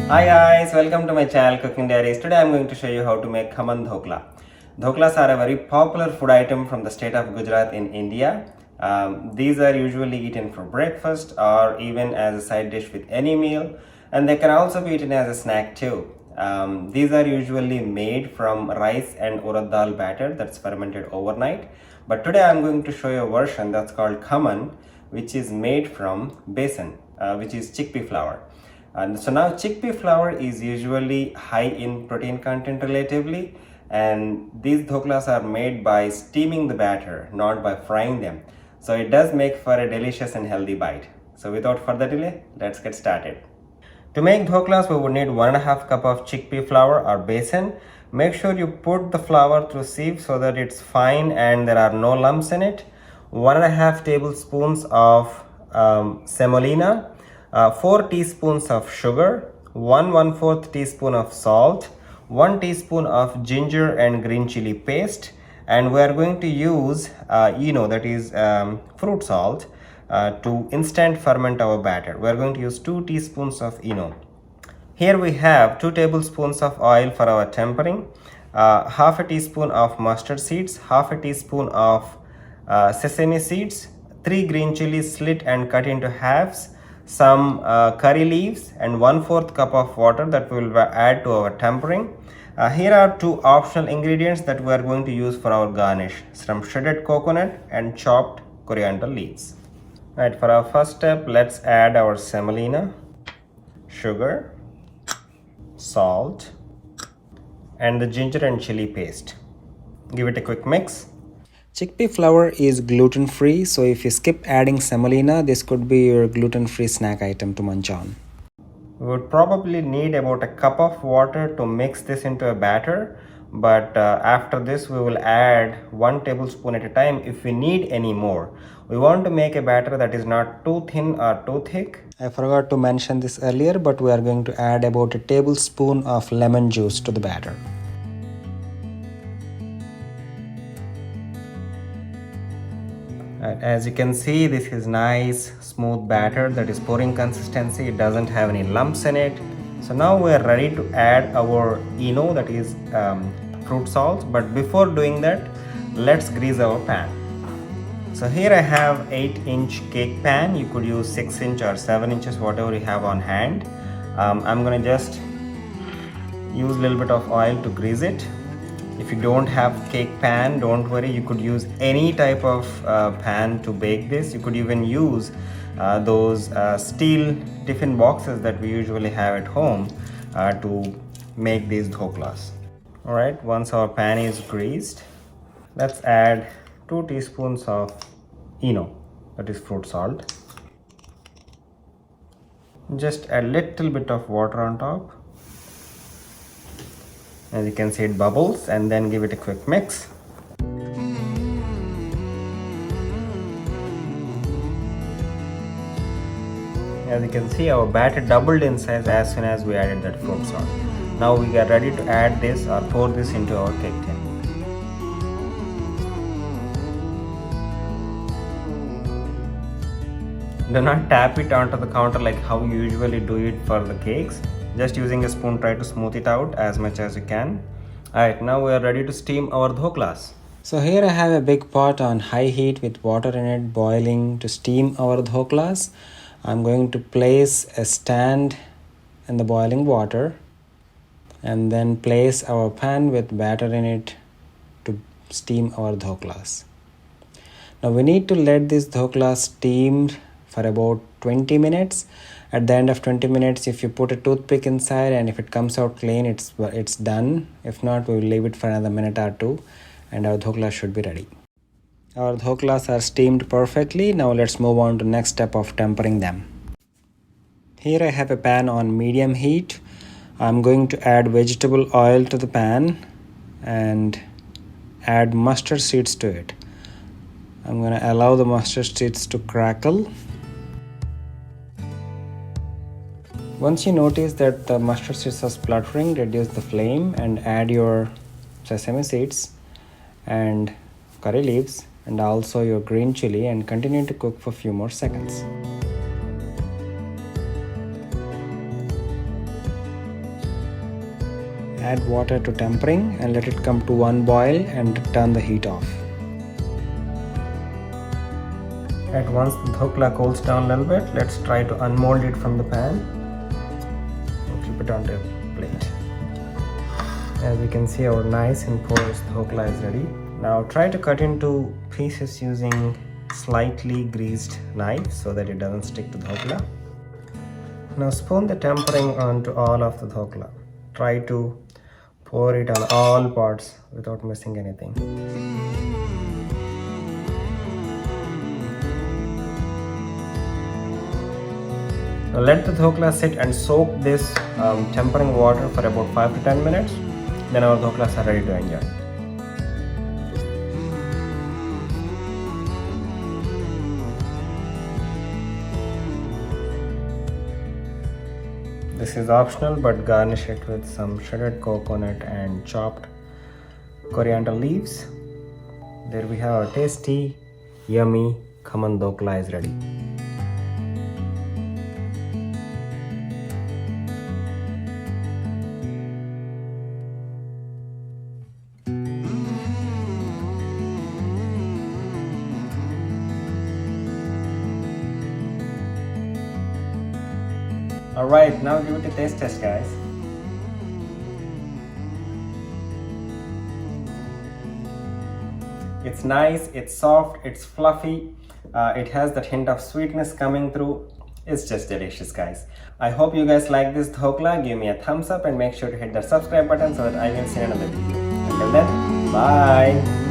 Hi guys, welcome to my channel Cooking Diaries. Today I'm going to show you how to make khaman dhokla. Dhoklas are a very popular food item from the state of Gujarat in India. These are usually eaten for breakfast or even as a side dish with any meal, and they can also be eaten as a snack too. These are usually made from rice and urad dal batter that's fermented overnight. But today I'm going to show you a version that's called khaman, which is made from besan, which is chickpea flour. And so now chickpea flour is usually high in protein content relatively, and these dhoklas are made by steaming the batter, not by frying them. So it does make for a delicious and healthy bite. So without further delay, let's get started. To make dhoklas, we would need 1.5 cup of chickpea flour or besan. Make sure you put the flour through sieve so that it's fine and there are no lumps in it. 1.5 tablespoons of semolina, 4 teaspoons of sugar, 1/4 teaspoon of salt, 1 teaspoon of ginger and green chili paste, and we are going to use that is fruit salt to instant ferment our batter. We are going to use 2 teaspoons of eno. Here we have 2 tablespoons of oil for our tempering, half a teaspoon of mustard seeds, half a teaspoon of sesame seeds, 3 green chilies slit and cut into halves, some curry leaves, and 1/4 cup of water that we will add to our tempering. Here are 2 optional ingredients that we are going to use for our garnish: some shredded coconut and chopped coriander leaves. Right, for our first step, let's add our semolina, sugar, salt, and the ginger and chili paste. Give it a quick mix. Chickpea flour is gluten-free, so if you skip adding semolina, this could be your gluten-free snack item to munch on. We would probably need about a cup of water to mix this into a batter, but after this we will add 1 tablespoon at a time if we need any more. We want to make a batter that is not too thin or too thick. I forgot to mention this earlier, but we are going to add about a tablespoon of lemon juice to the batter. As you can see, this is nice smooth batter that is pouring consistency. It doesn't have any lumps in it. So now we are ready to add our eno, that is fruit salt. But before doing that, let's grease our pan. So here I have 8-inch cake pan. You could use 6-inch or 7 inches, whatever you have on hand. I'm gonna just use a little bit of oil to grease it. If you don't have cake pan, don't worry, you could use any type of pan to bake this. You could even use those steel tiffin boxes that we usually have at home to make these dhoklas. Alright, once our pan is greased, let's add 2 teaspoons of eno, that is fruit salt. Just a little bit of water on top. As you can see, it bubbles, and then give it a quick mix. As you can see, our batter doubled in size as soon as we added that fruit salt. Now we are ready to add this or pour this into our cake tin. Do not tap it onto the counter like how you usually do it for the cakes. Just using a spoon, try to smooth it out as much as you can. Alright, now we are ready to steam our dhoklas. So here I have a big pot on high heat with water in it boiling to steam our dhoklas. I'm going to place a stand in the boiling water and then place our pan with batter in it to steam our dhoklas. Now we need to let this dhokla steam for about 20 minutes. At the end of 20 minutes, if you put a toothpick inside and if it comes out clean, it's done. If not, we will leave it for another minute or 2 and our dhoklas should be ready. Our dhoklas are steamed perfectly. Now let's move on to the next step of tempering them. Here I have a pan on medium heat. I'm going to add vegetable oil to the pan and add mustard seeds to it. I'm going to allow the mustard seeds to crackle. Once you notice that the mustard seeds are spluttering, reduce the flame and add your sesame seeds and curry leaves and also your green chili and continue to cook for a few more seconds. add water to tempering and let it come to one boil and turn the heat off. At once the dhokla cools down a little bit, let's try to unmold it from the pan and keep it on the plate. As you can see, our nice and porous dhokla is ready. Now try to cut into pieces using slightly greased knife so that it doesn't stick to dhokla. Now spoon the tempering onto all of the dhokla. Try to pour it on all parts without missing anything. Now let the dhokla sit and soak this tempering water for about 5 to 10 minutes. Then our dhoklas are ready to enjoy. This is optional, but garnish it with some shredded coconut and chopped coriander leaves. There we have our tasty, yummy khaman dhokla is ready. Alright, now give it a taste test, guys. It's nice, it's soft, it's fluffy, it has that hint of sweetness coming through. It's just delicious, guys. I hope you guys like this dhokla. Give me a thumbs up and make sure to hit that subscribe button so that I can see another video. Until then, bye.